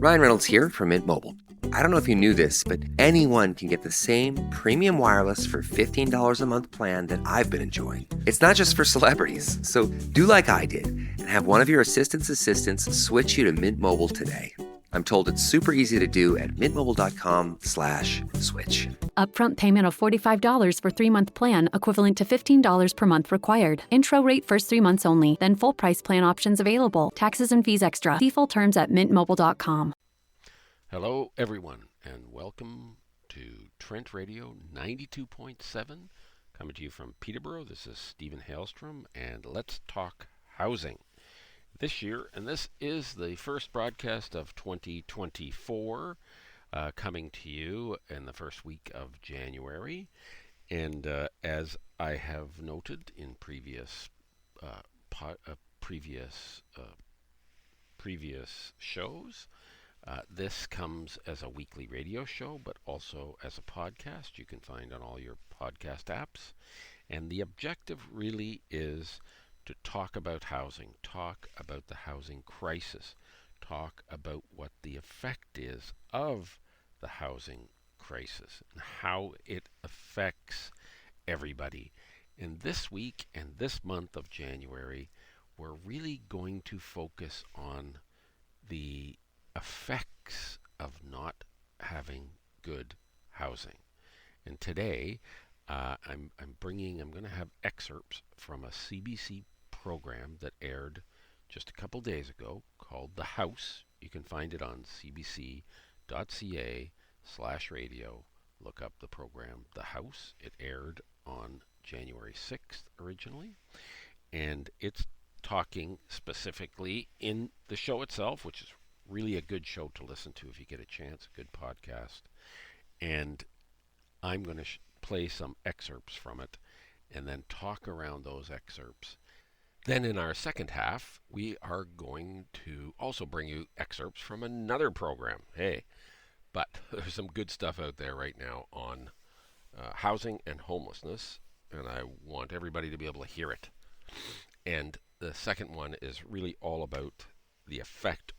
Ryan Reynolds here from Mint Mobile. I don't know if you knew this, but anyone can get the same premium wireless for $15 a month plan that I've been enjoying. It's not just for celebrities. So do like I did and have one of your assistants switch you to Mint Mobile today. I'm told it's super easy to do at mintmobile.com/switch. Upfront payment of $45 for 3-month plan, equivalent to $15 per month required. Intro rate first 3 months only, then full price plan options available. Taxes and fees extra. See full terms at mintmobile.com. Hello, everyone, and welcome to Trent Radio 92.7. Coming to you from Peterborough. This is Stephen Haylestrom, and let's talk housing. This year, and this is the first broadcast of 2024, coming to you in the first week of January. And as I have noted in previous shows, this comes as a weekly radio show, but also as a podcast you can find on all your podcast apps. And the objective really is to talk about housing, talk about the housing crisis, talk about what the effect is of the housing crisis and how it affects everybody. And this week and this month of January, we're really going to focus on the effects of not having good housing. And today, I'm going to have excerpts from a CBC program that aired just a couple days ago called The House. You can find it on cbc.ca/radio. Look up the program The House. It aired on January 6th originally, and it's talking specifically in the show itself, which is really a good show to listen to if you get a chance, a good podcast. And I'm going to play some excerpts from it and then talk around those excerpts. Then in our second half, we are going to also bring you excerpts from another program. Hey, but there's some good stuff out there right now on housing and homelessness, and I want everybody to be able to hear it. And the second one is really all about the effect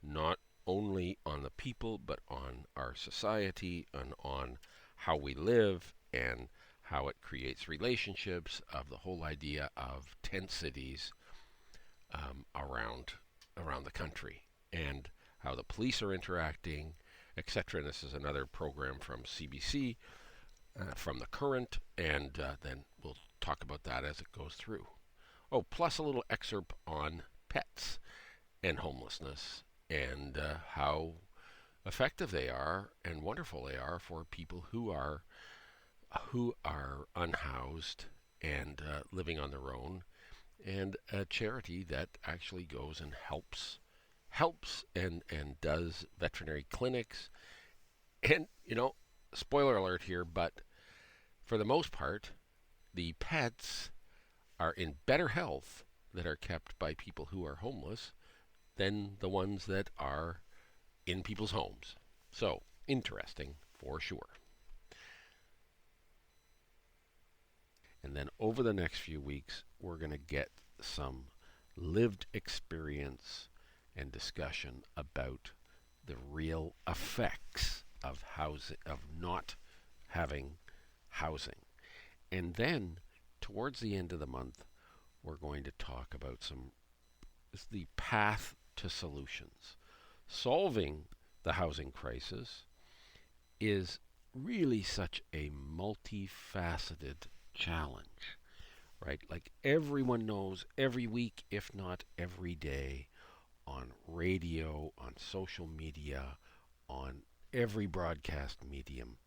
not only on the people, but on our society and on how we live and how it creates relationships, of the whole idea of tent cities around the country, and how the police are interacting, etc. And this is another program from CBC, from The Current, and then we'll talk about that as it goes through. Oh, plus a little excerpt on pets and homelessness, and how effective they are and wonderful they are for people who are unhoused and living on their own, and a charity that actually goes and helps and does veterinary clinics. And, spoiler alert here, but for the most part, the pets are in better health that are kept by people who are homeless than the ones that are in people's homes. So, interesting for sure. And then over the next few weeks, we're going to get some lived experience and discussion about the real effects of housing, of not having housing. And then towards the end of the month, we're going to talk about the path to solutions. Solving the housing crisis is really such a multifaceted challenge, right? Like everyone knows, every week, if not every day, on radio, on social media, on every broadcast medium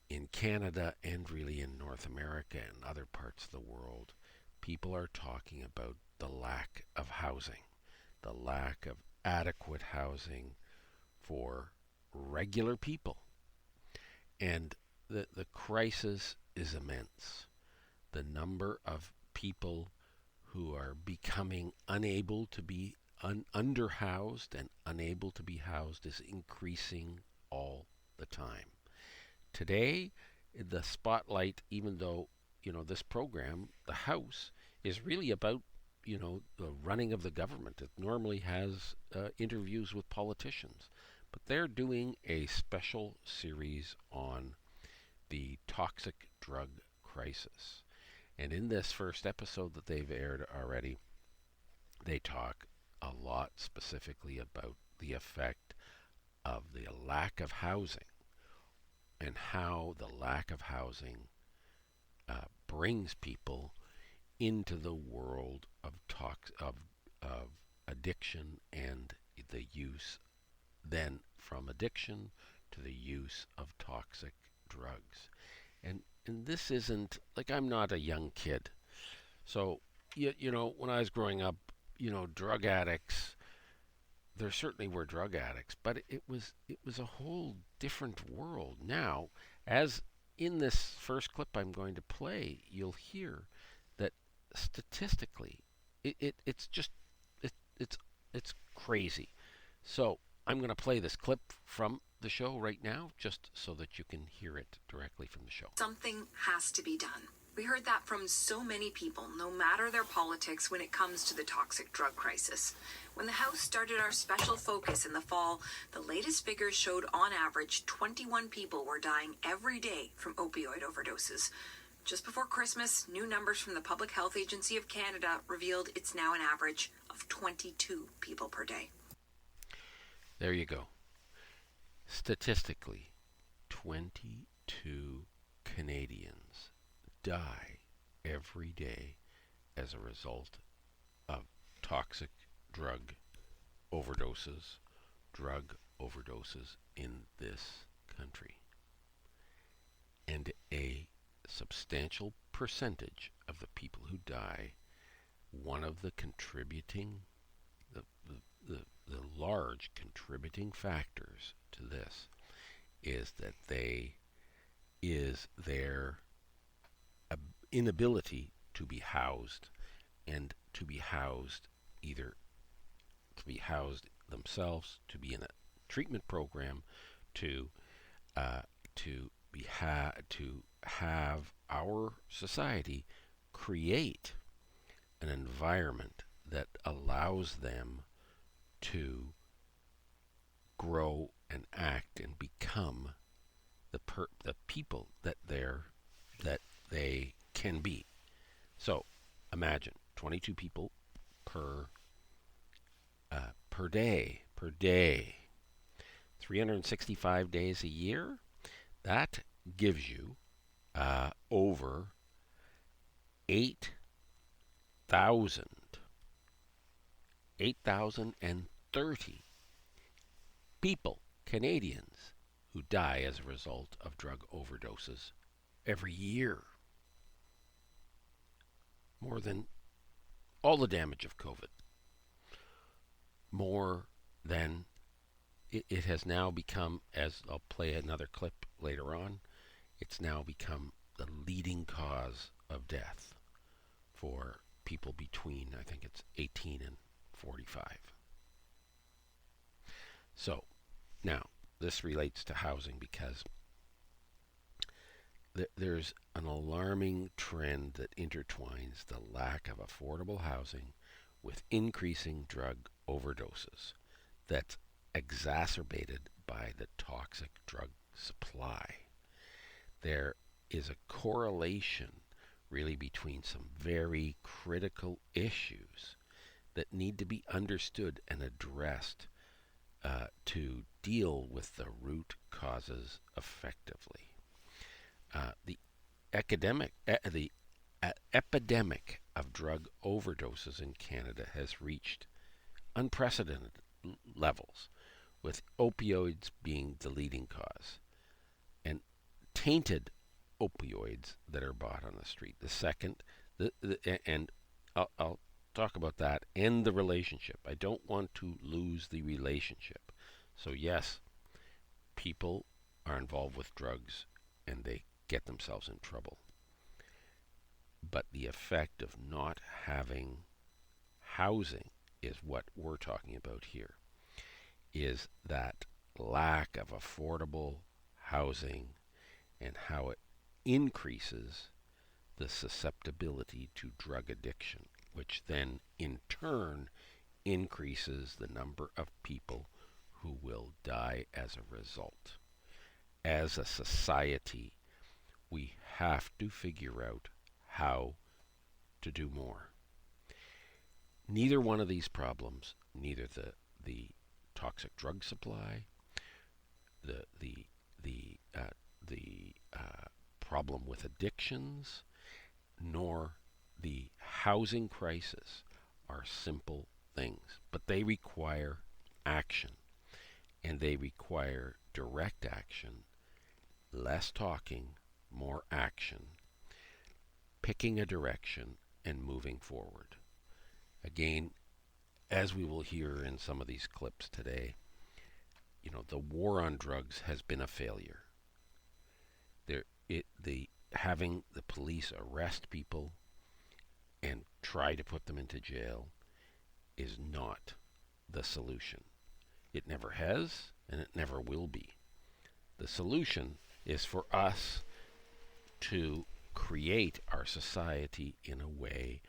in Canada and really in North America and other parts of the world, people are talking about the lack of housing, the lack of adequate housing for regular people. And the crisis is immense. The number of people who are becoming unable to be underhoused and unable to be housed is increasing all the time. Today, the spotlight, even though, this program, The House, is really about the running of the government. It normally has interviews with politicians, but they're doing a special series on the toxic drug crisis. And in this first episode that they've aired already, they talk a lot specifically about the effect of the lack of housing and how the lack of housing brings people into the world of of addiction and the use then from addiction to the use of toxic drugs. And this isn't like, I'm not a young kid. So when I was growing up, drug addicts, there certainly were drug addicts, but it was a whole different world. Now, as in this first clip I'm going to play, you'll hear that statistically, it's just it, it's it's crazy. So I'm going to play this clip from the show right now, just so that you can hear it directly from the show. Something has to be done. We heard that from so many people, no matter their politics, when it comes to the toxic drug crisis. When the House started our special focus in the fall, the latest figures showed on average 21 people were dying every day from opioid overdoses. Just before Christmas, new numbers from the Public Health Agency of Canada revealed it's now an average of 22 people per day. There you go. Statistically, 22 Canadians die every day as a result of toxic drug overdoses in this country. And a substantial percentage of the people who die, one of the contributing, the large contributing factors to this is that their inability to be housed, and to be housed themselves, to be in a treatment program, to have our society create an environment that allows them to grow and act and become the people that they can be. So imagine 22 people per day, 365 days a year. That gives you over 8,030 people, Canadians, who die as a result of drug overdoses every year. More than all the damage of COVID. More than it has now become, as I'll play another clip later on, it's now become the leading cause of death for people between, I think it's 18 and 45. So, now, this relates to housing because there's an alarming trend that intertwines the lack of affordable housing with increasing drug overdoses that's exacerbated by the toxic drug supply. There is a correlation really between some very critical issues that need to be understood and addressed to deal with the root causes effectively. The epidemic of drug overdoses in Canada has reached unprecedented levels, with opioids being the leading cause, and tainted opioids that are bought on the street. The second, and I'll talk about that and the relationship. I don't want to lose the relationship. So yes, people are involved with drugs and they get themselves in trouble. But the effect of not having housing is what we're talking about here, is that lack of affordable housing and how it increases the susceptibility to drug addiction. which then in turn increases the number of people who will die as a result. As a society, we have to figure out how to do more. Neither one of these problems, neither the toxic drug supply, the problem with addictions, nor the housing crisis are simple things, but they require action, and they require direct action, less talking, more action, picking a direction and moving forward. Again, as we will hear in some of these clips today, the war on drugs has been a failure. Having the police arrest people and try to put them into jail is not the solution. It never has, and it never will be. The solution is for us to create our society in a way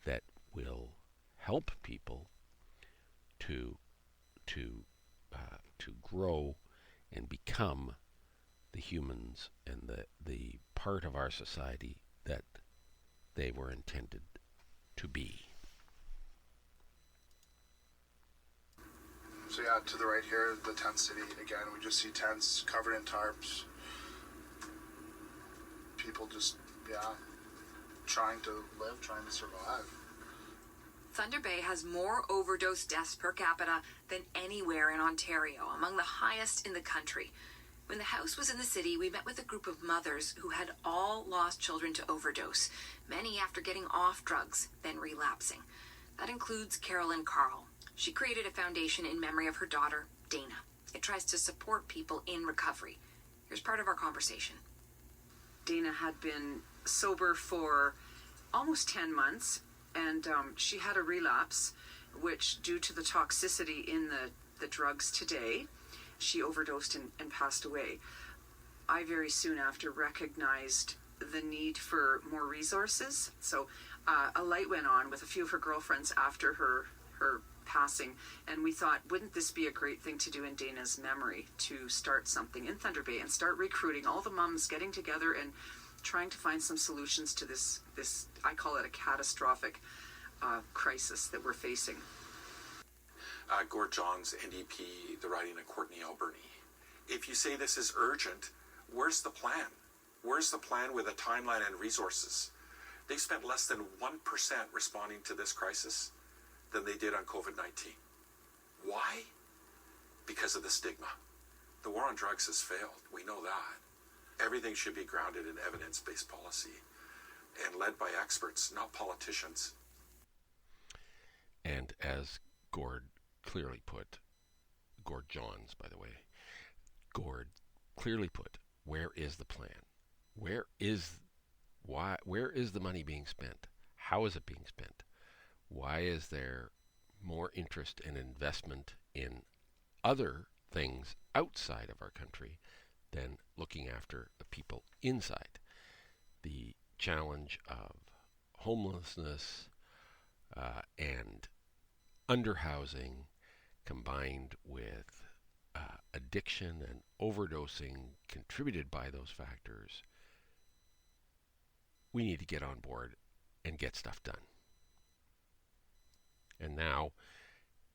that will help people to grow and become the humans and the part of our society that they were intended to be. So yeah, to the right here, the tent city. Again, we just see tents covered in tarps. People just, trying to live, trying to survive. Thunder Bay has more overdose deaths per capita than anywhere in Ontario, among the highest in the country. When the house was in the city, we met with a group of mothers who had all lost children to overdose, many after getting off drugs, then relapsing. That includes Carol and Carl. She created a foundation in memory of her daughter, Dana. It tries to support people in recovery. Here's part of our conversation. Dana had been sober for almost 10 months, and she had a relapse, which, due to the toxicity in the drugs today, she overdosed and passed away. I very soon after recognized the need for more resources. So a light went on with a few of her girlfriends after her passing, and we thought, wouldn't this be a great thing to do in Dana's memory, to start something in Thunder Bay and start recruiting all the moms, getting together and trying to find some solutions to this I call it a catastrophic crisis that we're facing. Gord Johns, NDP, the riding of Courtney Alberni. If you say this is urgent, where's the plan? Where's the plan with a timeline and resources? They spent less than 1% responding to this crisis than they did on COVID-19. Why? Because of the stigma. The war on drugs has failed. We know that. Everything should be grounded in evidence-based policy and led by experts, not politicians. And as Gord clearly put, Gord Johns, by the way, Gord clearly put, where is the plan? Where is the money being spent? How is it being spent? Why is there more interest and investment in other things outside of our country than looking after the people inside? The challenge of homelessness and underhousing combined with addiction and overdosing contributed by those factors, we need to get on board and get stuff done. And now,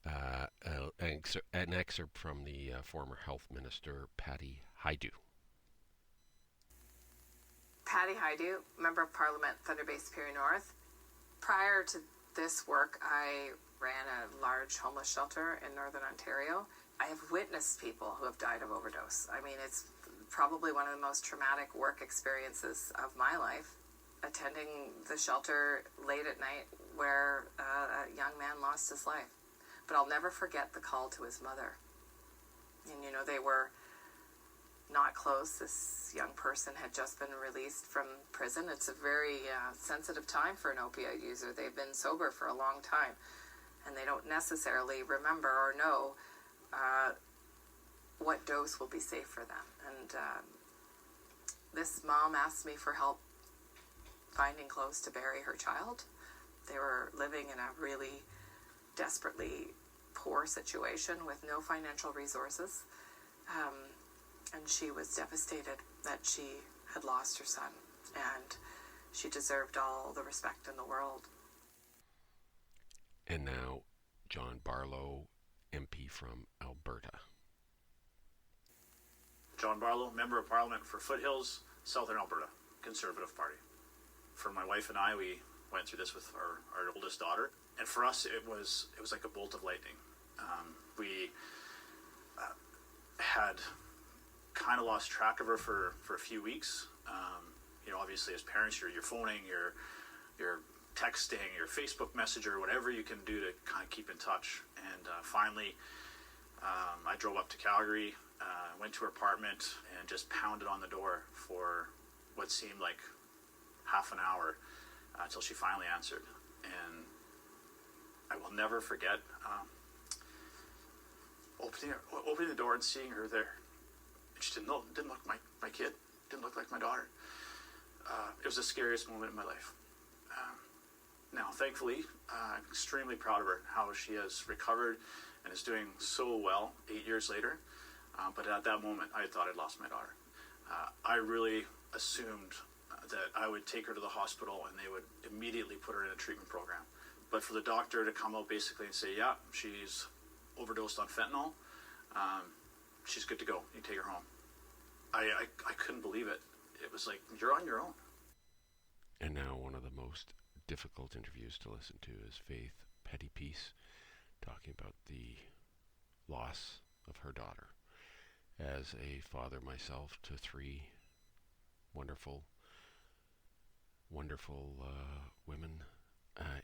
an excerpt from the former Health Minister, Patty Hajdu. Patty Hajdu, Member of Parliament, Thunder Bay Superior North. Prior to this work, I ran a large homeless shelter in Northern Ontario. I have witnessed people who have died of overdose. I mean, it's probably one of the most traumatic work experiences of my life, attending the shelter late at night where a young man lost his life. But I'll never forget the call to his mother. And, they were not close. This young person had just been released from prison. It's a very sensitive time for an opioid user. They've been sober for a long time, and they don't necessarily remember or know what dose will be safe for them. And this mom asked me for help finding clothes to bury her child. They were living in a really desperately poor situation with no financial resources. And she was devastated that she had lost her son, and she deserved all the respect in the world. And now, John Barlow, MP from Alberta. John Barlow, Member of Parliament for Foothills, Southern Alberta, Conservative Party. For my wife and I, we went through this with our oldest daughter, and for us, it was like a bolt of lightning. We had kind of lost track of her for a few weeks. Obviously, as parents, you're phoning, you're texting, your Facebook Messenger, whatever you can do to kind of keep in touch. And finally, I drove up to Calgary, went to her apartment, and just pounded on the door for what seemed like half an hour until she finally answered. And I will never forget opening the door and seeing her there. She didn't look like my kid, didn't look like my daughter. It was the scariest moment in my life. Now, thankfully, I'm extremely proud of her, how she has recovered and is doing so well 8 years later. But at that moment, I thought I'd lost my daughter. I really assumed that I would take her to the hospital and they would immediately put her in a treatment program. But for the doctor to come out basically and say, yeah, she's overdosed on fentanyl, she's good to go, you take her home. I couldn't believe it. It was like, you're on your own. And now one of the most difficult interviews to listen to is Faith Pettypiece talking about the loss of her daughter. As a father myself to three wonderful women,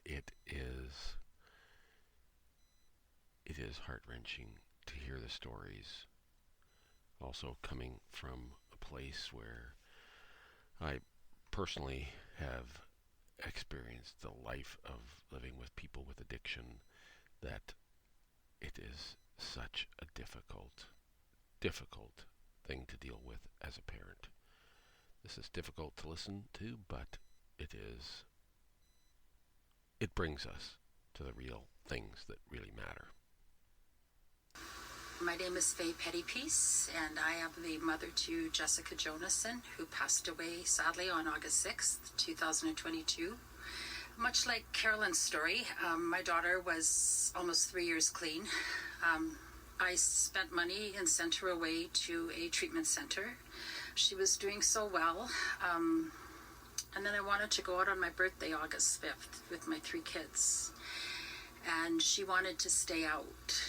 it is heart-wrenching to hear the stories. Also coming from a place where I personally have experienced the life of living with people with addiction, that it is such a difficult thing to deal with as a parent. This is difficult to listen to, but it brings us to the real things that really matter. My name is Faye Pettypiece, and I am the mother to Jessica Jonason, who passed away sadly on August 6th, 2022. Much like Carolyn's story, my daughter was almost 3 years clean. I spent money and sent her away to a treatment center. She was doing so well. And then I wanted to go out on my birthday, August 5th, with my 3 kids. And she wanted to stay out.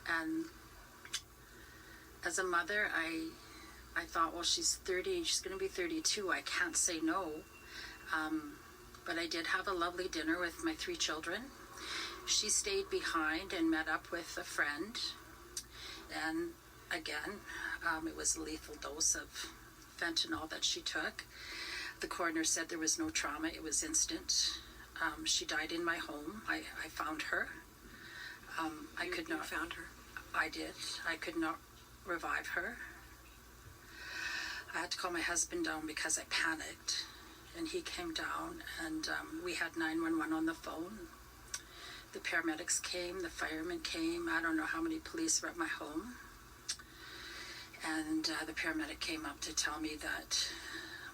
And as a mother, I thought, well, she's 30, she's going to be 32. I can't say no. But I did have a lovely dinner with my 3 children. She stayed behind and met up with a friend. And again, it was a lethal dose of fentanyl that she took. The coroner said there was no trauma. It was instant. She died in my home. I found her. I could not. You found her? I did. I could not revive her. I had to call my husband down because I panicked. And he came down, and we had 911 on the phone. The paramedics came, the firemen came. I don't know how many police were at my home. And the paramedic came up to tell me that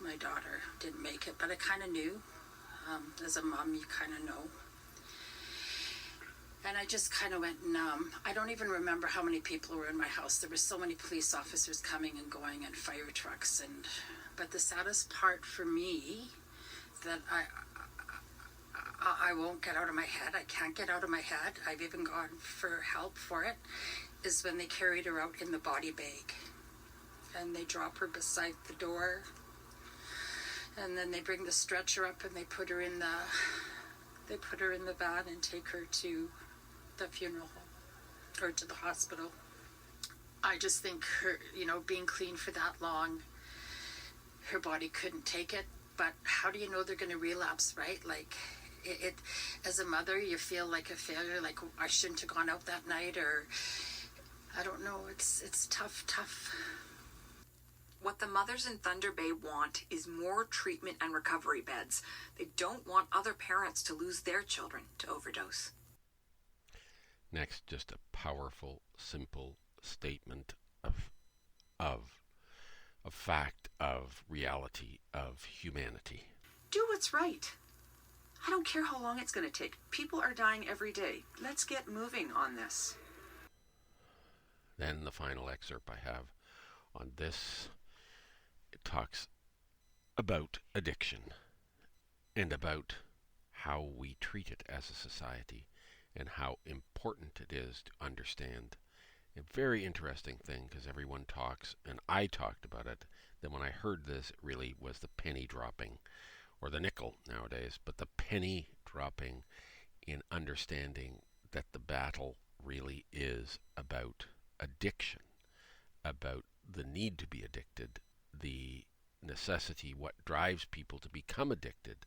my daughter didn't make it, but I kind of knew. As a mom, you kind of know. And I just kind of went numb. I don't even remember how many people were in my house. There were so many police officers coming and going, and fire trucks. But the saddest part for me, that I won't get out of my head. I can't get out of my head. I've even gone for help for it, is when they carried her out in the body bag. And they drop her beside the door. And then they bring the stretcher up and they put her in the van and take her to the funeral home or to the hospital. I just think her, being clean for that long, her body couldn't take it. But how do you know they're going to relapse, right? Like, it as a mother, you feel like a failure, like I shouldn't have gone out that night, or I don't know. It's tough. What the mothers in Thunder Bay want is more treatment and recovery beds. They don't want other parents to lose their children to overdose. Next, just a powerful, simple statement of fact, of reality, of humanity. Do what's right. I don't care how long it's going to take. People are dying every day. Let's get moving on this. Then the final excerpt I have on this, it talks about addiction and about how we treat it as a society and how important it is to understand. A very interesting thing, because everyone talks, and I talked about it. Then when I heard this, it really was the penny dropping, or the nickel nowadays, but the penny dropping in understanding that the battle really is about addiction, about the need to be addicted, the necessity, what drives people to become addicted,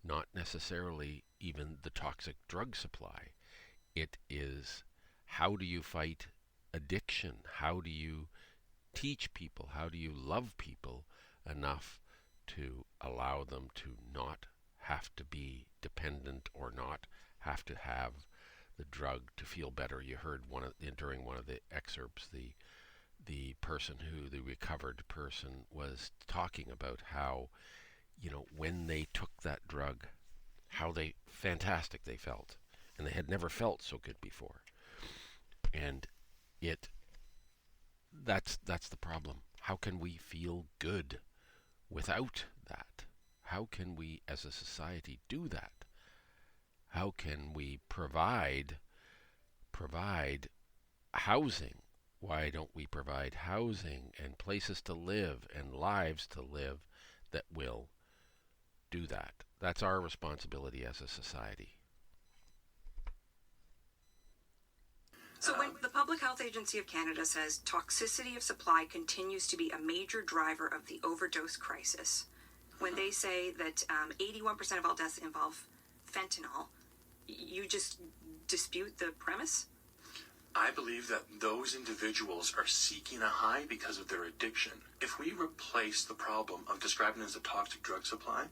not necessarily even the toxic drug supply. It is, how do you fight addiction? How do you teach people? How do you love people enough to allow them to not have to be dependent or not have to have the drug to feel better? You heard during one of the excerpts, the person the recovered person was talking about how, when they took that drug, how fantastic they felt, and they had never felt so good before. And that's the problem. How can we feel good without that? How can we as a society do that? How can we provide housing? Why don't we provide housing and places to live and lives to live that will do that? That's our responsibility as a society. So when the Public Health Agency of Canada says toxicity of supply continues to be a major driver of the overdose crisis, when they say that 81% of all deaths involve fentanyl, you just dispute the premise? I believe that those individuals are seeking a high because of their addiction. If we replace the problem of describing it as a toxic drug supply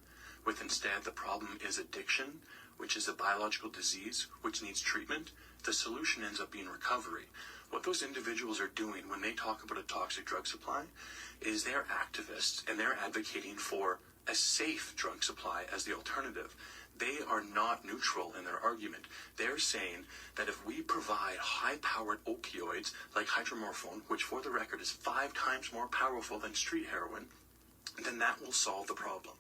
with instead the problem is addiction, which is a biological disease which needs treatment, the solution ends up being recovery. What those individuals are doing when they talk about a toxic drug supply is they're activists and they're advocating for a safe drug supply as the alternative. They are not neutral in their argument. They're saying that if we provide high-powered opioids like hydromorphone, which for the record is 5 times more powerful than street heroin, then that will solve the problem.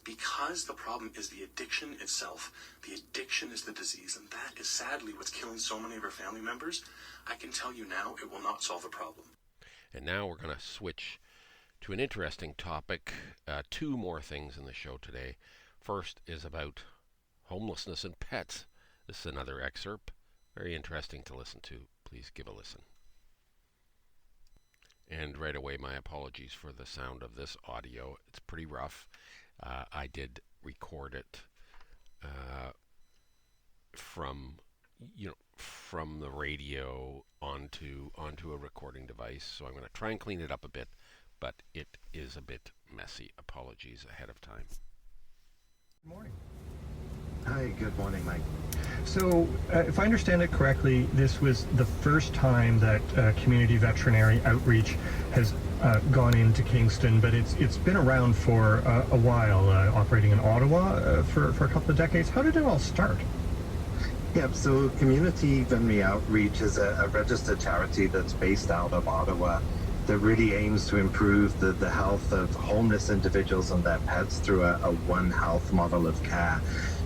Because the problem is the addiction itself, the addiction is the disease, and that is sadly what's killing so many of our family members. I can tell you now, it will not solve the problem. And now we're going to switch to an interesting topic. 2 more things in the show today. First is about homelessness and pets. This is another excerpt. Very interesting to listen to. Please give a listen. And right away, my apologies for the sound of this audio. It's pretty rough. I did record it from the radio onto a recording device. So I'm going to try and clean it up a bit, but it is a bit messy. Apologies ahead of time. Good morning. Hi, good morning, Mike. So, if I understand it correctly, this was the first time that community veterinary outreach has gone into Kingston, but it's been around for a while, operating in Ottawa for a couple of decades. How did it all start? Yeah, so Community Veterinary Outreach is a registered charity that's based out of Ottawa that really aims to improve the health of homeless individuals and their pets through a One Health model of care.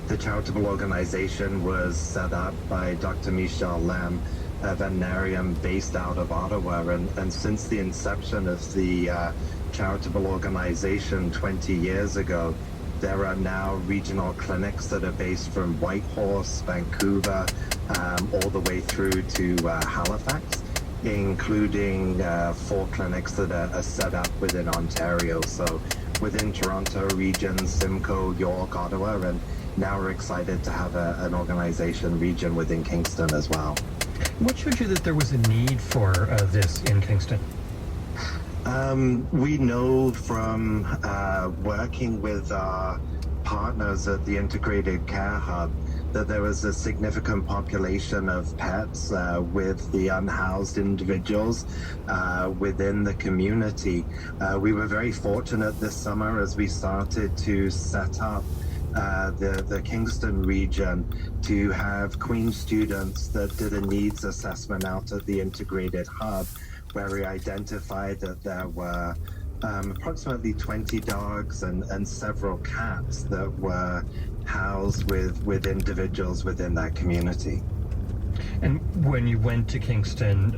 The charitable organization was set up by Dr. Michel Lem, a veterinarian based out of Ottawa, and since the inception of the charitable organization 20 years ago, there are now regional clinics that are based from Whitehorse, Vancouver, all the way through to Halifax, including 4 clinics that are set up within Ontario. So within Toronto region, Simcoe, York, Ottawa, and now we're excited to have an organization region within Kingston as well. What showed you that there was a need for this in Kingston? We know from working with our partners at the Integrated Care Hub that there was a significant population of pets with the unhoused individuals within the community. We were very fortunate this summer as we started to set up the Kingston region to have Queen students that did a needs assessment out at the Integrated Hub, where we identified that there were approximately 20 dogs and several cats that were housed with individuals within that community. And when you went to Kingston,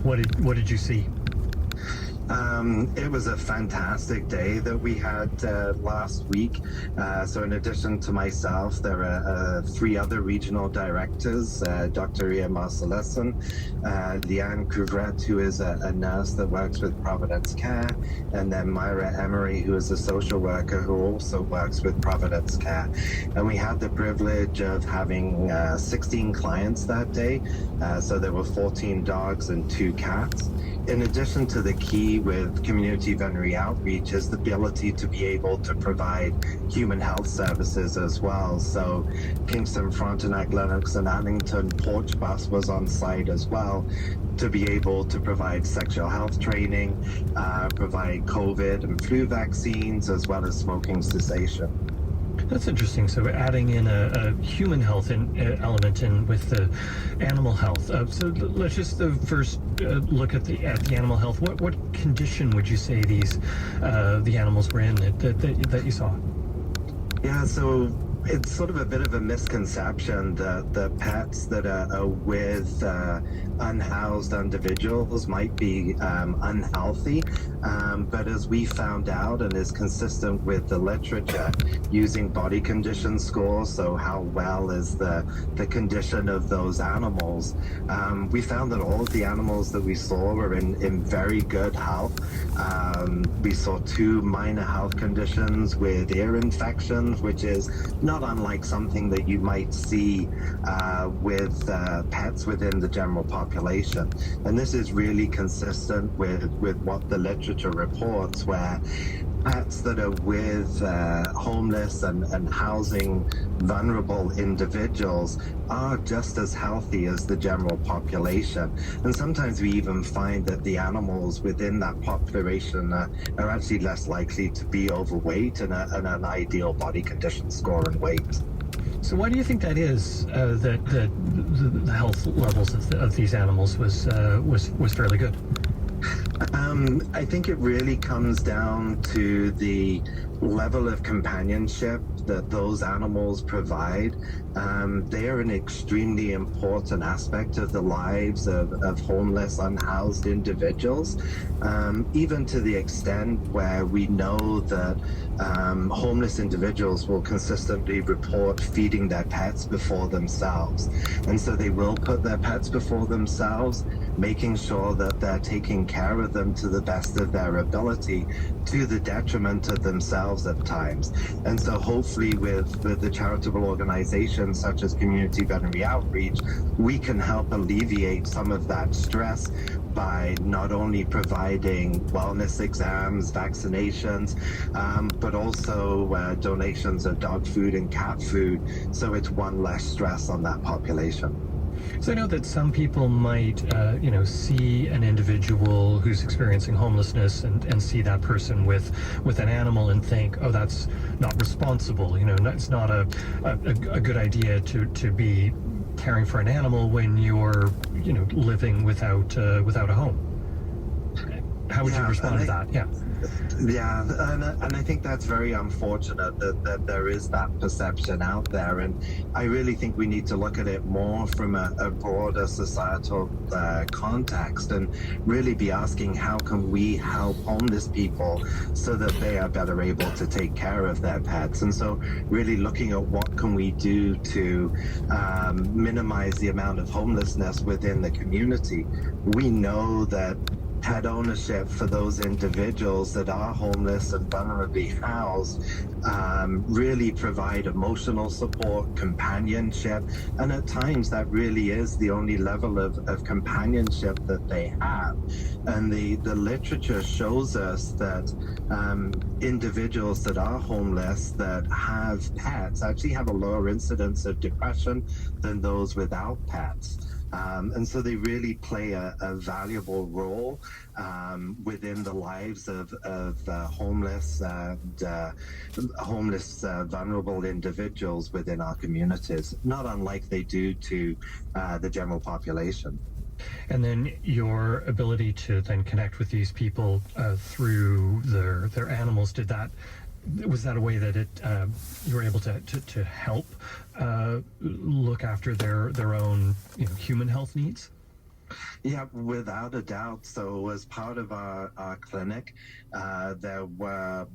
what did you see? It was a fantastic day that we had last week. So in addition to myself, there are 3 other regional directors, Dr. Ian Marceleson, Leanne Couvret, who is a nurse that works with Providence Care, and then Myra Emery, who is a social worker who also works with Providence Care. And we had the privilege of having 16 clients that day. So there were 14 dogs and 2 cats. In addition to the key with community veterinary outreach is the ability to be able to provide human health services as well. So Kingston, Frontenac, Lennox, and Annington Porch Bus was on site as well to be able to provide sexual health training, provide COVID and flu vaccines, as well as smoking cessation. That's interesting. So adding in a human health element in with the animal health. So let's just first look at the animal health. What condition would you say the animals were in that you saw? Yeah, so it's sort of a bit of a misconception that the pets that are with unhoused individuals might be unhealthy. But as we found out, and is consistent with the literature, using body condition scores, so how well is the condition of those animals, we found that all of the animals that we saw were in very good health. We saw 2 minor health conditions with ear infections, which is not unlike something that you might see with pets within the general population. And this is really consistent with what the literature reports, where pets that are with homeless and housing vulnerable individuals are just as healthy as the general population. And sometimes we even find that the animals within that population are actually less likely to be overweight and an ideal body condition score and weight. So why do you think that is, that the health levels of these animals was fairly good? I think it really comes down to the level of companionship that those animals provide. They are an extremely important aspect of the lives of homeless, unhoused individuals, even to the extent where we know that homeless individuals will consistently report feeding their pets before themselves. And so they will put their pets before themselves, making sure that they're taking care of them to the best of their ability, to the detriment of themselves at times. And so hopefully with the charitable organizations such as Community Veterinary Outreach, we can help alleviate some of that stress by not only providing wellness exams, vaccinations, but also donations of dog food and cat food, so it's one less stress on that population. So I know that some people might, see an individual who's experiencing homelessness and see that person with an animal and think, oh, that's not responsible. It's not a good idea to be caring for an animal when you're, living without a home. How would you respond to that? Yeah. Yeah, and I think that's very unfortunate that there is that perception out there. And I really think we need to look at it more from a broader societal context and really be asking, how can we help homeless people so that they are better able to take care of their pets? And so really looking at what can we do to minimize the amount of homelessness within the community. We know that pet ownership for those individuals that are homeless and vulnerably housed, really provide emotional support, companionship, and at times that really is the only level of companionship that they have. And the literature shows us that individuals that are homeless that have pets actually have a lower incidence of depression than those without pets. And so they really play a valuable role within the lives of homeless vulnerable individuals within our communities, not unlike they do to the general population. And then your ability to then connect with these people through their animals, was that a way that you were able to help look after their own human health needs? Yeah, without a doubt. So as part of our clinic, there were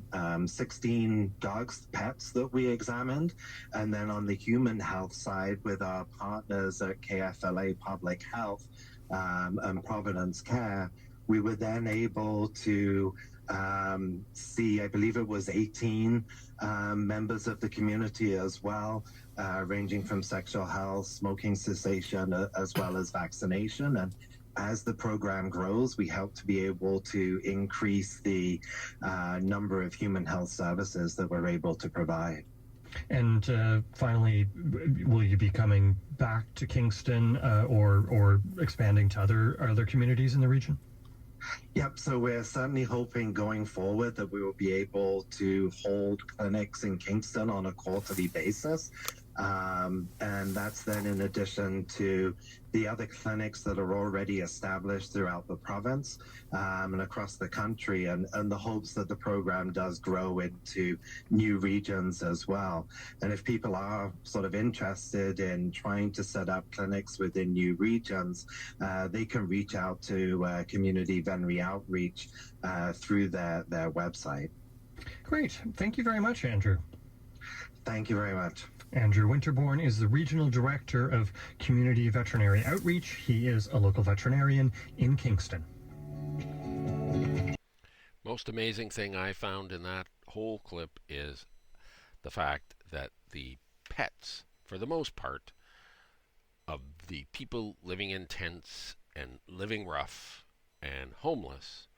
16 dogs, pets that we examined. And then on the human health side, with our partners at KFLA Public Health and Providence Care, we were then able to see, I believe it was 18 members of the community as well, ranging from sexual health, smoking cessation, as well as vaccination. And as the program grows, we hope to be able to increase the number of human health services that we're able to provide. And finally, will you be coming back to Kingston or expanding to other communities in the region? Yep, so we're certainly hoping going forward that we will be able to hold clinics in Kingston on a quarterly basis. And that's then in addition to the other clinics that are already established throughout the province and across the country, and the hopes that the program does grow into new regions as well. And if people are sort of interested in trying to set up clinics within new regions, they can reach out to Community Veterinary Outreach through their website. Great. Thank you very much, Andrew. Thank you very much. Andrew Winterborn is the Regional Director of Community Veterinary Outreach. He is a local veterinarian in Kingston. Most amazing thing I found in that whole clip is the fact that the pets, for the most part, of the people living in tents and living rough and homeless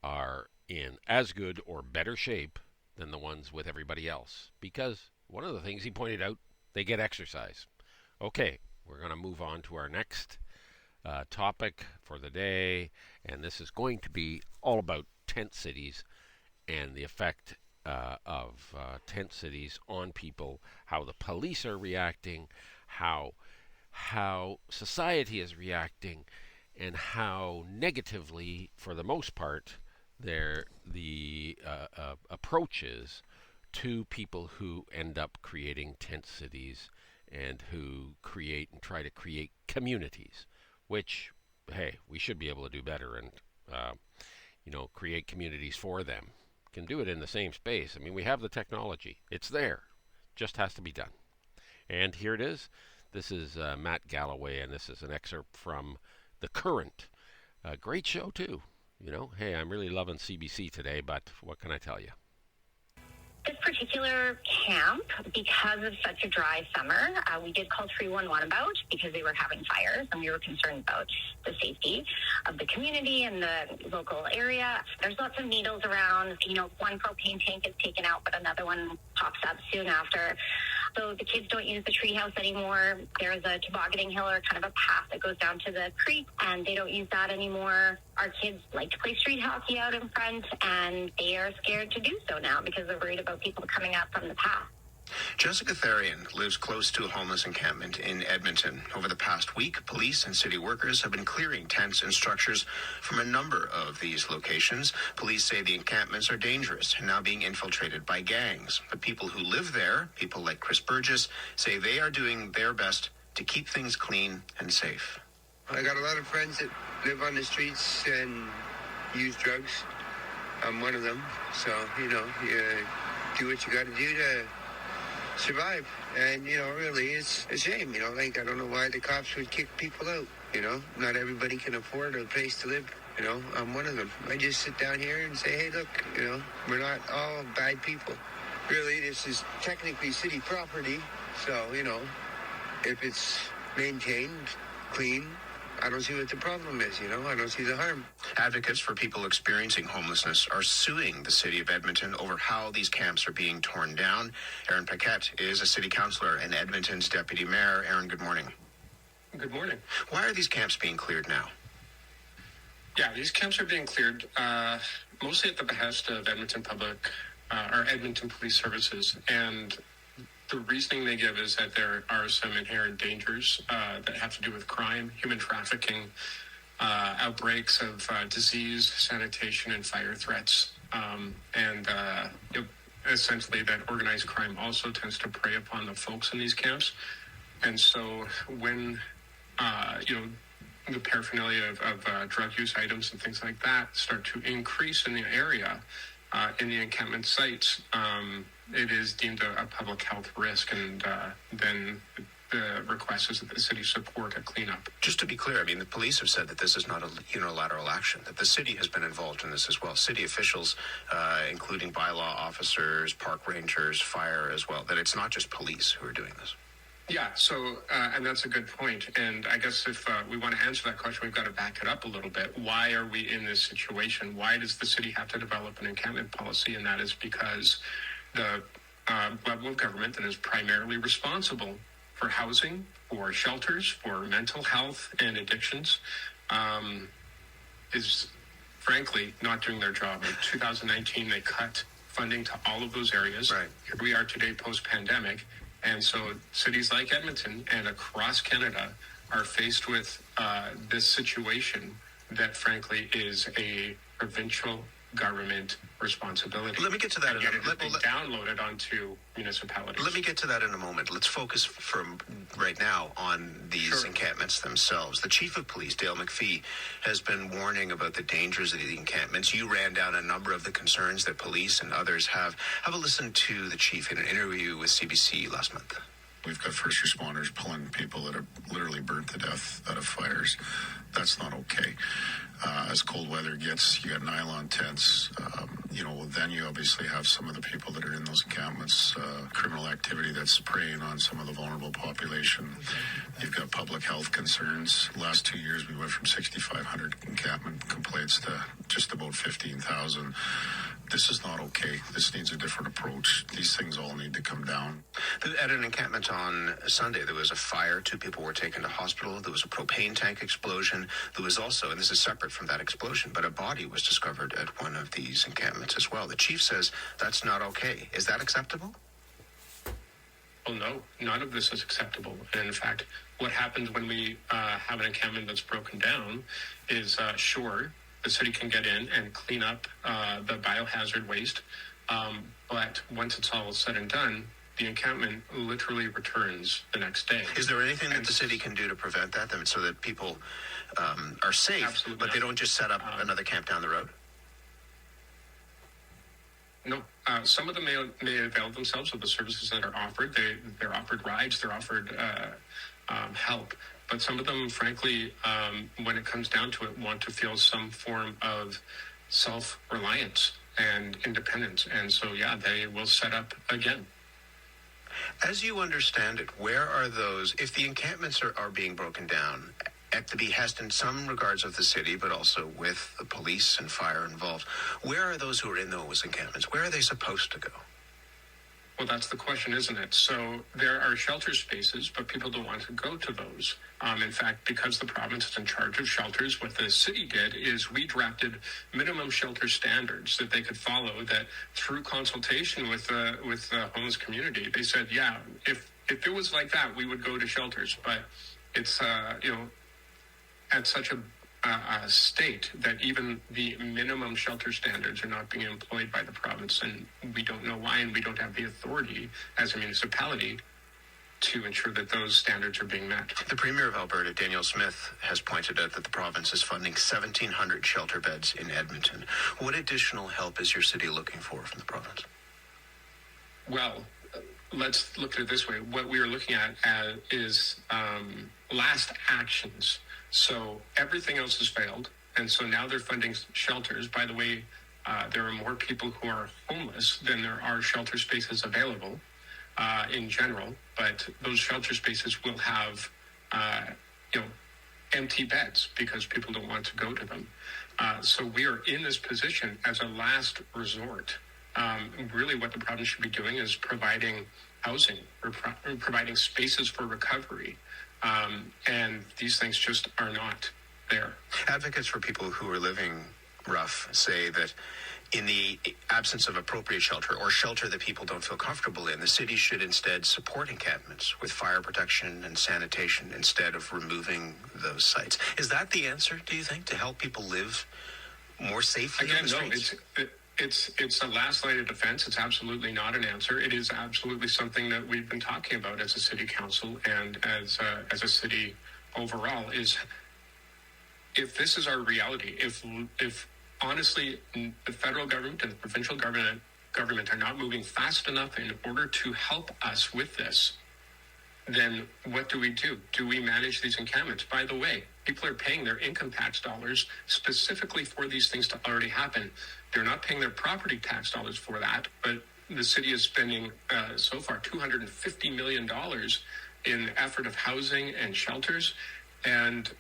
are in as good or better shape than the ones with everybody else. Because one of the things he pointed out, they get exercise. Okay, we're going to move on to our next topic for the day, and this is going to be all about tent cities and the effect of tent cities on people, how the police are reacting, how society is reacting, and how negatively, for the most part, the approach is to people who end up creating tent cities and who create and try to create communities, which, hey, we should be able to do better and, create communities for them. Can do it in the same space. I mean, we have the technology. It's there. Just has to be done. And here it is. This is Matt Galloway, and this is an excerpt from The Current. Great show, too. Hey, I'm really loving CBC today, but what can I tell you? This particular camp, because of such a dry summer, we did call 311 about because they were having fires and we were concerned about the safety of the community and the local area. There's lots of needles around. One propane tank is taken out, but another one pops up soon after. So the kids don't use the treehouse anymore. There's a tobogganing hill or kind of a path that goes down to the creek, and they don't use that anymore. Our kids like to play street hockey out in front, and they are scared to do so now because they're worried about people coming up from the path. Jessica Therian lives close to a homeless encampment in Edmonton. Over the past week, police and city workers have been clearing tents and structures from a number of these locations. Police say the encampments are dangerous and now being infiltrated by gangs. But people who live there, people like Chris Burgess, say they are doing their best to keep things clean and safe. I got a lot of friends that live on the streets and use drugs. I'm one of them. So, you do what you got to do to survive. And, really, it's a shame, I don't know why the cops would kick people out, Not everybody can afford a place to live. You know, I'm one of them. I just sit down here and say, hey, look, you know, we're not all bad people. Really, this is technically city property, so, you know, if it's maintained, clean, I don't see what the problem is, you know? I don't see the harm. Advocates for people experiencing homelessness are suing the city of Edmonton over how these camps are being torn down. Aaron Paquette is a city councillor and Edmonton's deputy mayor. Aaron, good morning. Good morning. Why are these camps being cleared now? Yeah, these camps are being cleared mostly at the behest of Edmonton or Edmonton Police Services. And the reasoning they give is that there are some inherent dangers that have to do with crime, human trafficking, outbreaks of disease, sanitation, and fire threats. Essentially that organized crime also tends to prey upon the folks in these camps. And so when, the paraphernalia of drug use items and things like that start to increase in the area, in the encampment sites, it is deemed a public health risk, and then the request is that the city support a cleanup. Just to be clear, I mean, the police have said that this is not a unilateral action, that the city has been involved in this as well. City officials, including bylaw officers, park rangers, fire as well, that it's not just police who are doing this. Yeah, so, and that's a good point. And I guess if we want to answer that question, we've got to back it up a little bit. Why are we in this situation? Why does the city have to develop an encampment policy? And that is because the level of government that is primarily responsible for housing, for shelters, for mental health and addictions, is frankly not doing their job. In 2019, they cut funding to all of those areas. Right. Here we are today post-pandemic. And so cities like Edmonton and across Canada are faced with this situation that, frankly, is a provincial government responsibility. Let me get to that. Downloaded onto municipalities. Let me get to that in a moment. Let's focus from right now on these encampments themselves. The chief of police, Dale McPhee, has been warning about the dangers of the encampments. You ran down a number of the concerns that police and others have. Have a listen to the chief in an interview with CBC last month. We've got first responders pulling people that are literally burnt to death out of fires. That's not okay. As cold weather gets, you got nylon tents. Then you obviously have some of the people that are in those encampments, criminal activity that's preying on some of the vulnerable population. You've got public health concerns. Last 2 years, we went from 6,500 encampment complaints to just about 15,000. This is not okay. This needs a different approach. These things all need to come down. At an encampment on Sunday, there was a fire. 2 people were taken to hospital. There was a propane tank explosion. There was also, and this is separate from that explosion, but a body was discovered at one of these encampments as well. The chief says that's not okay. Is that acceptable? Well, no, none of this is acceptable. And in fact, what happens when we have an encampment that's broken down is, the city can get in and clean up the biohazard waste. But once it's all said and done, the encampment literally returns the next day. Is there anything that the city can do to prevent that, so that people are safe, but they don't just set up another camp down the road? No. Some of them may avail themselves of the services that are offered. They're offered rides. They're offered help. But some of them, frankly, when it comes down to it, want to feel some form of self-reliance and independence. And so, they will set up again. As you understand it, where are those, if the encampments are being broken down at the behest in some regards of the city, but also with the police and fire involved, where are those who are in those encampments? Where are they supposed to go? Well, that's the question, isn't it? So there are shelter spaces, but people don't want to go to those. In fact, because the province is in charge of shelters, what the city did is we drafted minimum shelter standards that they could follow, that through consultation with the homeless community, they said, if it was like that, we would go to shelters. But it's, at such a state that even the minimum shelter standards are not being employed by the province, and we don't know why, and we don't have the authority as a municipality to ensure that those standards are being met. The Premier of Alberta, Daniel Smith, has pointed out that the province is funding 1,700 shelter beds in Edmonton. What additional help is your city looking for from the province? Well, let's look at it this way. What we are looking at is last actions. So everything else has failed. And so now they're funding shelters. By the way, there are more people who are homeless than there are shelter spaces available in general, but those shelter spaces will have, empty beds because people don't want to go to them. So we are in this position as a last resort. Really what the province should be doing is providing housing or providing spaces for recovery. And these things just are not there. Advocates for people who are living rough say that in the absence of appropriate shelter or shelter that people don't feel comfortable in, the city should instead support encampments with fire protection and sanitation instead of removing those sites. Is that the answer, do you think, to help people live more safely on the streets? It's a last line of defense. It's absolutely not an answer. It is absolutely something that we've been talking about as a city council and as a city overall. Is if this is our reality, if honestly the federal government and the provincial government are not moving fast enough in order to help us with this, then what do? Do we manage these encampments? By the way, people are paying their income tax dollars specifically for these things to already happen. They're not paying their property tax dollars for that, but the city is spending so far $250 million in effort of housing and shelters, and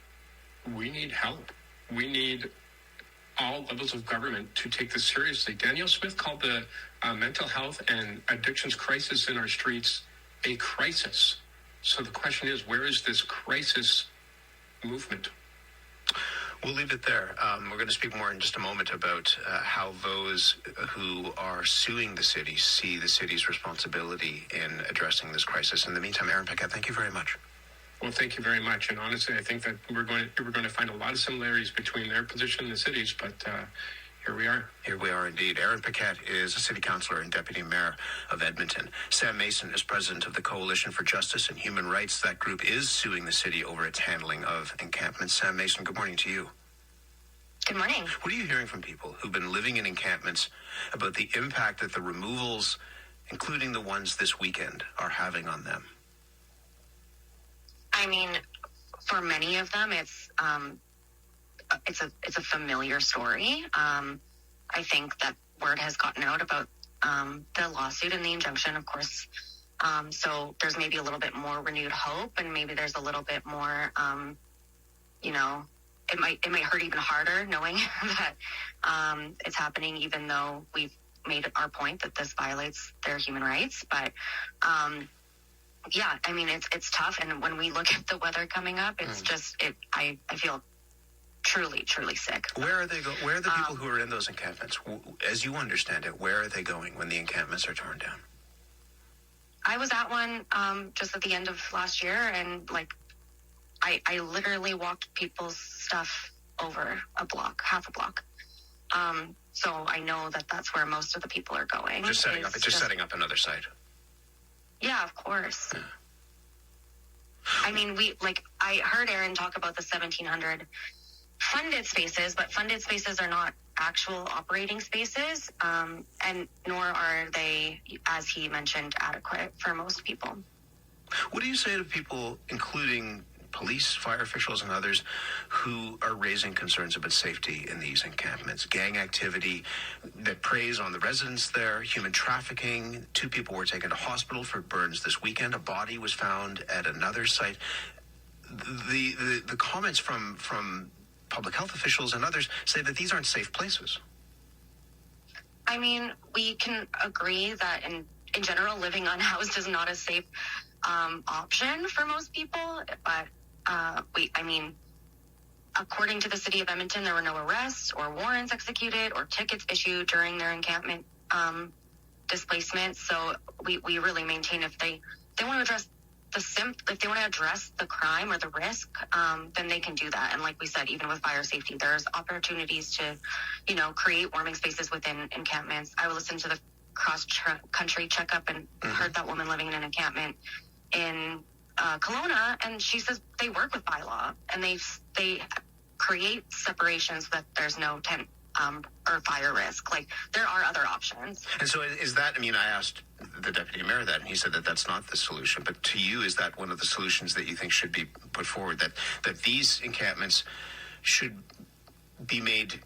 we need help. We need all levels of government to take this seriously. Danielle Smith called the mental health and addictions crisis in our streets a crisis. So the question is, where is this crisis movement? We'll leave it there. We're going to speak more in just a moment about how those who are suing the city see the city's responsibility in addressing this crisis. In the meantime, Aaron Paquette, thank you very much. Well, thank you very much. And honestly, I think that we're going to find a lot of similarities between their position and the city's, but here we are. Here we are indeed. Aaron Paquette is a city councillor and deputy mayor of Edmonton. Sam Mason is president of the Coalition for Justice and Human Rights. That group is suing the city over its handling of encampments. Sam Mason, good morning to you. Good morning. What are you hearing from people who've been living in encampments about the impact that the removals, including the ones this weekend, are having on them? I mean, for many of them, it's a familiar story. I think that word has gotten out about the lawsuit and the injunction, of course. So there's maybe a little bit more renewed hope, and maybe there's a little bit more, it might hurt even harder knowing that it's happening, even though we've made our point that this violates their human rights. But yeah, I mean, it's tough. And when we look at the weather coming up, it's I feel truly, truly sick. Where are they going? Where are the people who are in those encampments? As you understand it, where are they going when the encampments are torn down? I was at one just at the end of last year, and I literally walked people's stuff over half a block. So I know that that's where most of the people are going. Just setting up another site. Yeah, of course. Yeah. I mean, I heard Aaron talk about the 1,700 funded spaces, but funded spaces are not actual operating spaces, and nor are they, as he mentioned, adequate for most people. What do you say to people, including police, fire officials, and others, who are raising concerns about safety in these encampments? Gang activity that preys on the residents there, human trafficking. 2 people were taken to hospital for burns this weekend. A body was found at another site. The comments from public health officials and others say that these aren't safe places. I mean, we can agree that in general, living unhoused is not a safe option for most people, but according to the city of Edmonton, there were no arrests or warrants executed or tickets issued during their encampment displacement. So we really maintain if they want to address if they want to address the crime or the risk, then they can do that. And like we said, even with fire safety, there's opportunities to, create warming spaces within encampments. I listened to the cross-country checkup and heard that woman living in an encampment in Kelowna, and she says they work with bylaw and they create separations so that there's no tent or fire risk. There are other options. And so is that, I asked the deputy mayor that, and he said that that's not the solution. But to you, is that one of the solutions that you think should be put forward, that these encampments should be made,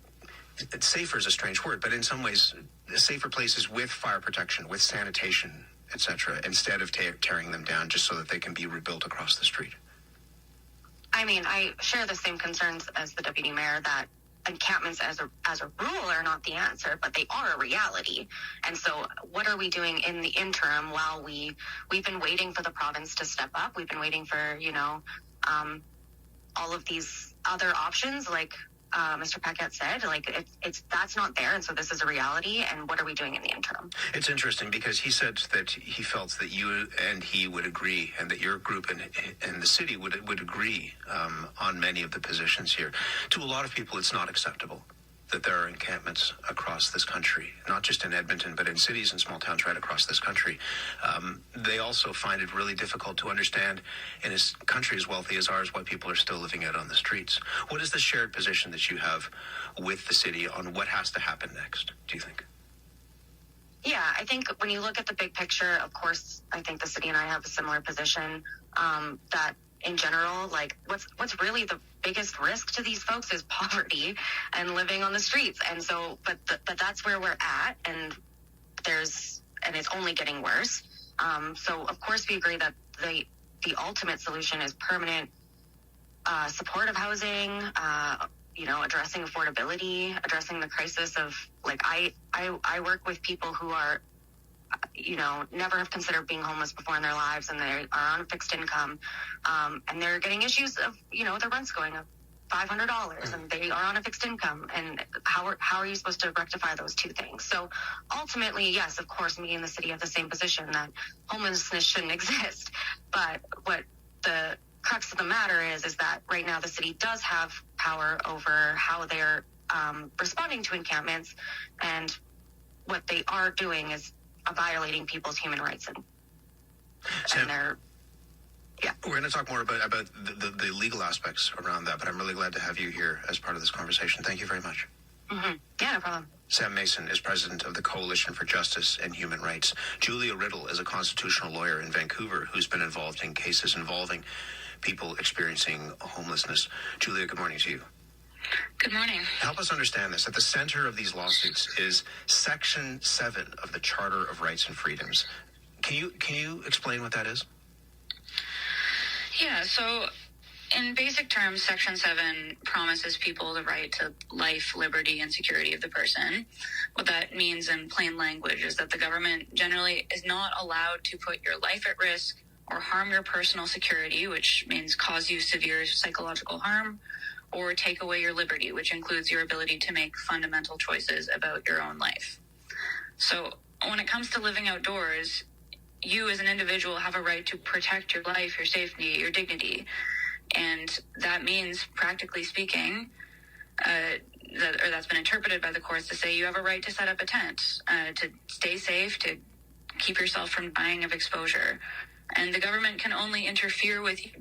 safer is a strange word, but in some ways, safer places with fire protection, with sanitation, etc., instead of tearing them down just so that they can be rebuilt across the street? I mean, I share the same concerns as the deputy mayor that encampments as a rule are not the answer, but they are a reality. And so what are we doing in the interim while we've been waiting for the province to step up? We've been waiting for, all of these other options, like Mr. Paquette said, like that's not there. And so this is a reality. And what are we doing in the interim? It's interesting because he said that he felt that you and he would agree, and that your group and the city would agree on many of the positions here. To a lot of people, it's not acceptable that there are encampments across this country, not just in Edmonton, but in cities and small towns right across this country. They also find it really difficult to understand in a country as wealthy as ours why people are still living out on the streets. What is the shared position that you have with the city on what has to happen next, do you think? Yeah, I think when you look at the big picture, of course, I think the city and I have a similar position, that in general, like what's really the biggest risk to these folks is poverty and living on the streets. And so, but that's where we're at, and it's only getting worse. So of course we agree that the ultimate solution is permanent, supportive housing, addressing affordability, addressing the crisis of, like, I work with people who are, never have considered being homeless before in their lives, and they are on a fixed income, and they're getting issues of, their rent's going up $500, and they are on a fixed income, and how are you supposed to rectify those two things? So ultimately, yes, of course, me and the city have the same position that homelessness shouldn't exist, but what the crux of the matter is that right now the city does have power over how they're responding to encampments, and what they are doing is violating people's human rights, and they're. Yeah. We're going to talk more about the legal aspects around that, but I'm really glad to have you here as part of this conversation. Thank you very much. Mm-hmm. Yeah, no problem. Sam Mason is president of the Coalition for Justice and Human Rights. Julia Riddle is a constitutional lawyer in Vancouver who's been involved in cases involving people experiencing homelessness. Julia, good morning to you. Good morning. Help us understand this. At the center of these lawsuits is Section 7 of the Charter of Rights and Freedoms. Can you explain what that is? Yeah, so in basic terms, Section 7 promises people the right to life, liberty, and security of the person. What that means in plain language is that the government generally is not allowed to put your life at risk or harm your personal security, which means cause you severe psychological harm, or take away your liberty, which includes your ability to make fundamental choices about your own life. So when it comes to living outdoors, you as an individual have a right to protect your life, your safety, your dignity. And that means, practically speaking, that's been interpreted by the courts to say you have a right to set up a tent, to stay safe, to keep yourself from dying of exposure. And the government can only interfere with you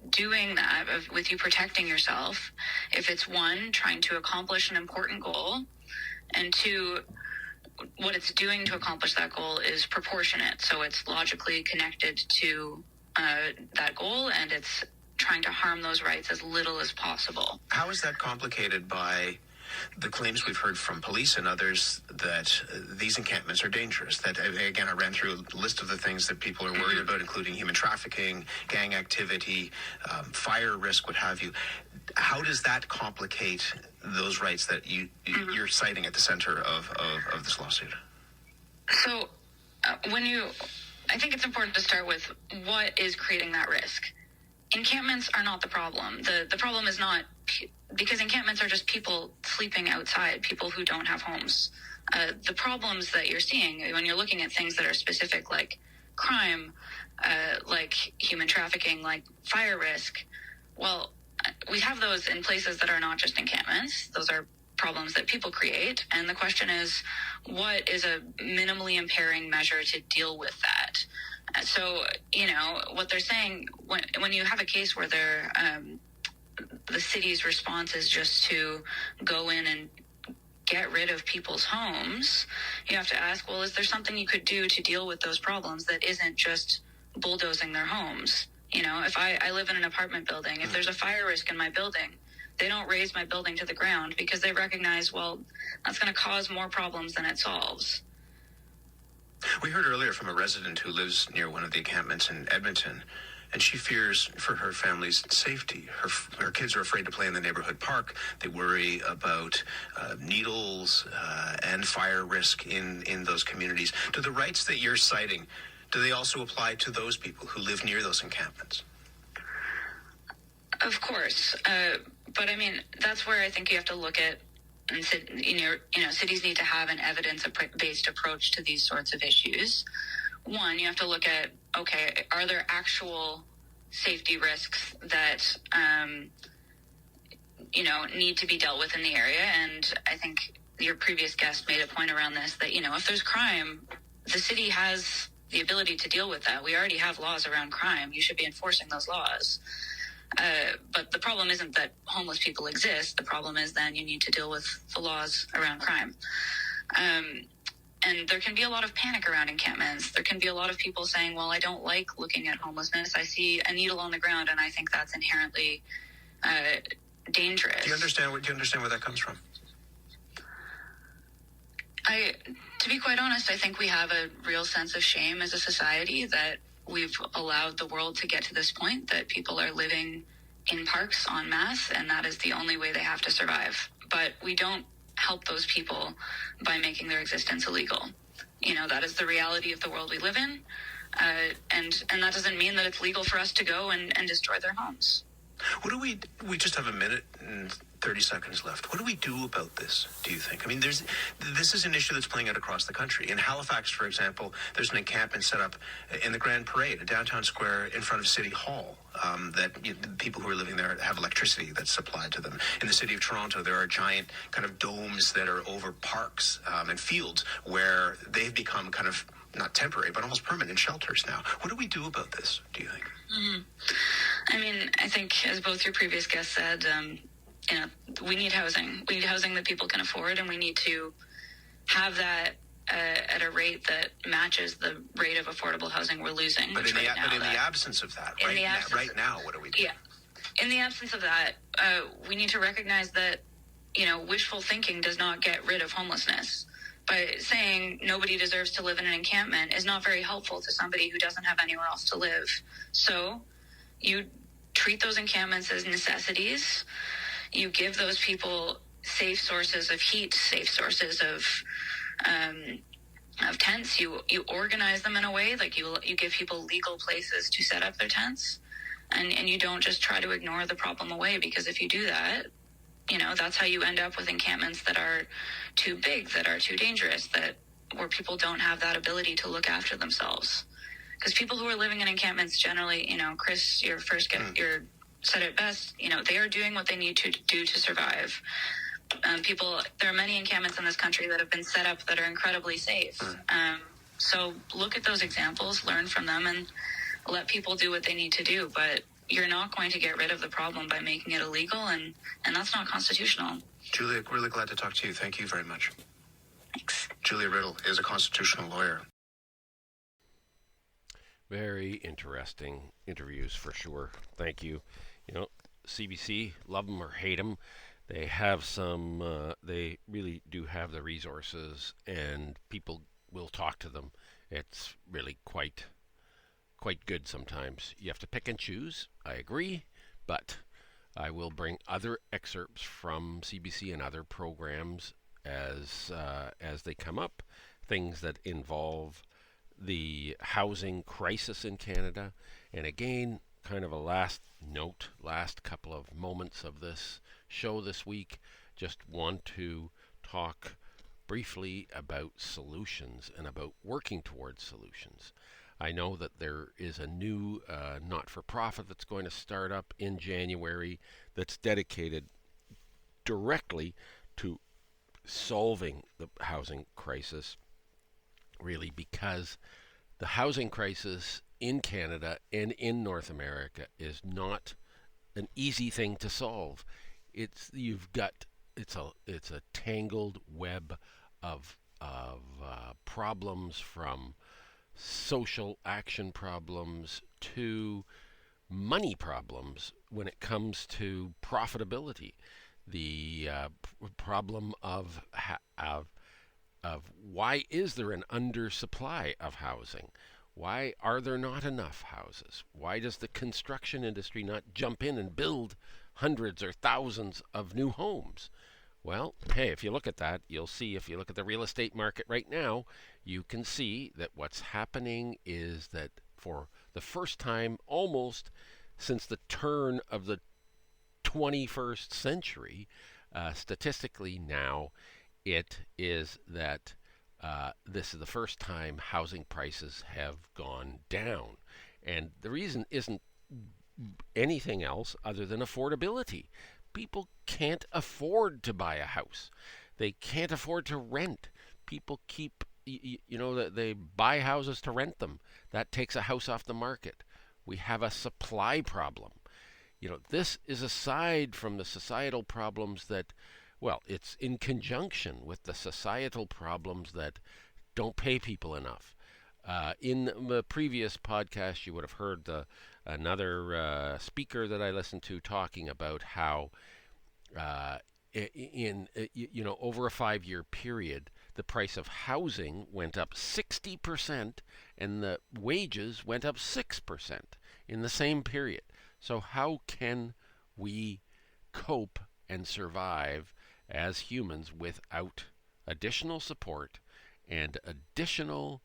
doing that, with you protecting yourself, if it's, one, trying to accomplish an important goal, and two, what it's doing to accomplish that goal is proportionate. So it's logically connected to that goal, and it's trying to harm those rights as little as possible. How is that complicated by the claims we've heard from police and others that these encampments are dangerous? That, again, I ran through a list of the things that people are worried about, including human trafficking, gang activity, fire risk, what have you. How does that complicate those rights that you're citing at the center of this lawsuit? So I think it's important to start with what is creating that risk. Encampments are not the problem. The problem is not, because encampments are just people sleeping outside, people who don't have homes. The problems that you're seeing when you're looking at things that are specific, like crime, like human trafficking, like fire risk, well, we have those in places that are not just encampments. Those are problems that people create. And the question is, what is a minimally impairing measure to deal with that? So, what they're saying, when you have a case where the city's response is just to go in and get rid of people's homes, you have to ask, well, is there something you could do to deal with those problems that isn't just bulldozing their homes? If I live in an apartment building, if there's a fire risk in my building, They don't raise my building to the ground because they recognize, well, that's going to cause more problems than it solves. We heard earlier from a resident who lives near one of the encampments in Edmonton, and she fears for her family's safety. Her kids are afraid to play in the neighborhood park. They worry about needles and fire risk in those communities. Do the rights that you're citing, do they also apply to those people who live near those encampments? Of course. But I mean, that's where I think you have to look at, and cities need to have an evidence-based approach to these sorts of issues. One, you have to look at, okay, are there actual safety risks that, need to be dealt with in the area? And I think your previous guest made a point around this, that, if there's crime, the city has the ability to deal with that. We already have laws around crime. You should be enforcing those laws. But the problem isn't that homeless people exist. The problem is then you need to deal with the laws around crime. And there can be a lot of panic around encampments. There can be a lot of people saying, well, I don't like looking at homelessness. I see a needle on the ground, and I think that's inherently dangerous. Do you understand where that comes from? To be quite honest, I think we have a real sense of shame as a society that we've allowed the world to get to this point, that people are living in parks en masse, and that is the only way they have to survive. But we don't help those people by making their existence illegal. That is the reality of the world we live in. And that doesn't mean that it's legal for us to go and destroy their homes. What do we just have a minute and 30 seconds left. What do we do about this, do you think? I mean, this is an issue that's playing out across the country. In Halifax, for example, there's an encampment set up in the Grand Parade, a downtown square in front of City Hall, that the people who are living there have electricity that's supplied to them. In the city of Toronto, there are giant kind of domes that are over parks and fields where they've become kind of not temporary, but almost permanent shelters now. What do we do about this, do you think? Mm-hmm. I mean, I think, as both your previous guests said, we need housing. We need housing that people can afford, and we need to have that at a rate that matches the rate of affordable housing we're losing. But in the absence of that, right now, what do we do? Yeah. In the absence of that, we need to recognize that, wishful thinking does not get rid of homelessness. By saying nobody deserves to live in an encampment is not very helpful to somebody who doesn't have anywhere else to live. So you treat those encampments as necessities. You give those people safe sources of heat, safe sources of tents. You organize them in a way, like you give people legal places to set up their tents, and you don't just try to ignore the problem away, because if you do that, that's how you end up with encampments that are too big, that are too dangerous, where people don't have that ability to look after themselves. Because people who are living in encampments generally, Chris, your first guest, said it best, they are doing what they need to do to survive. There are many encampments in this country that have been set up that are incredibly safe. So look at those examples, learn from them, and let people do what they need to do. But you're not going to get rid of the problem by making it illegal, and that's not constitutional. Julia, really glad to talk to you. Thank you very much. Thanks. Julia Riddle is a constitutional lawyer. Very interesting interviews for sure. Thank you. CBC, love them or hate them, they have they really do have the resources, and people will talk to them. It's really quite good sometimes. You have to pick and choose, I agree, but I will bring other excerpts from CBC and other programs as they come up, things that involve the housing crisis in Canada. And again, kind of a last couple of moments of this show this week, just want to talk briefly about solutions and about working towards solutions. I know that there is a new not-for-profit that's going to start up in January that's dedicated directly to solving the housing crisis, really, because the housing crisis in Canada and in North America is not an easy thing to solve. It's a tangled web of problems, from social action problems to money problems when it comes to profitability, the problem of why is there an undersupply of housing? Why are there not enough houses? Why does the construction industry not jump in and build hundreds or thousands of new homes? Well, hey, if you look at that, you'll see, if you look at the real estate market right now, you can see that what's happening is that for the first time almost since the turn of the 21st century, statistically now, it is that this is the first time housing prices have gone down. And the reason isn't anything else other than affordability. People can't afford to buy a house. They can't afford to rent. People keep, they buy houses to rent them. That takes a house off the market. We have a supply problem. This is aside from the societal problems that, well, it's in conjunction with the societal problems that don't pay people enough. In the previous podcast, you would have heard another speaker that I listened to talking about how over a 5-year period, the price of housing went up 60% and the wages went up 6% in the same period. So how can we cope and survive as humans without additional support and additional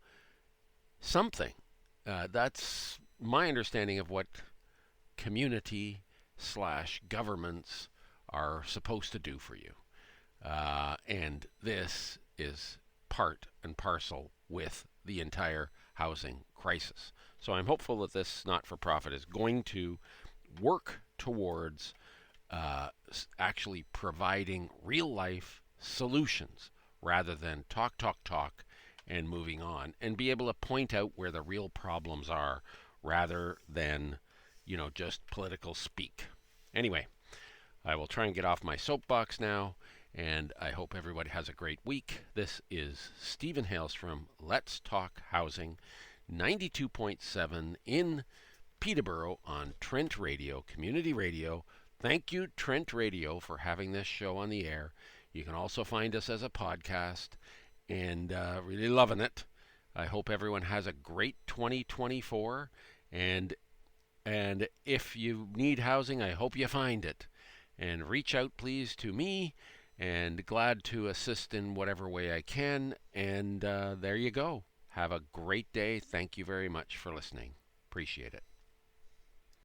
something? That's my understanding of what community/governments are supposed to do for you. And this is part and parcel with the entire housing crisis. So I'm hopeful that this not-for-profit is going to work towards actually providing real-life solutions rather than talk and moving on, and be able to point out where the real problems are rather than, just political speak. Anyway, I will try and get off my soapbox now, and I hope everybody has a great week. This is Stephen Haylestrom, Let's Talk Housing, 92.7 in Peterborough on Trent Radio, Community Radio. Thank you, Trent Radio, for having this show on the air. You can also find us as a podcast, and really loving it. I hope everyone has a great 2024, and if you need housing, I hope you find it. And reach out, please, to me, and glad to assist in whatever way I can. And there you go. Have a great day. Thank you very much for listening. Appreciate it.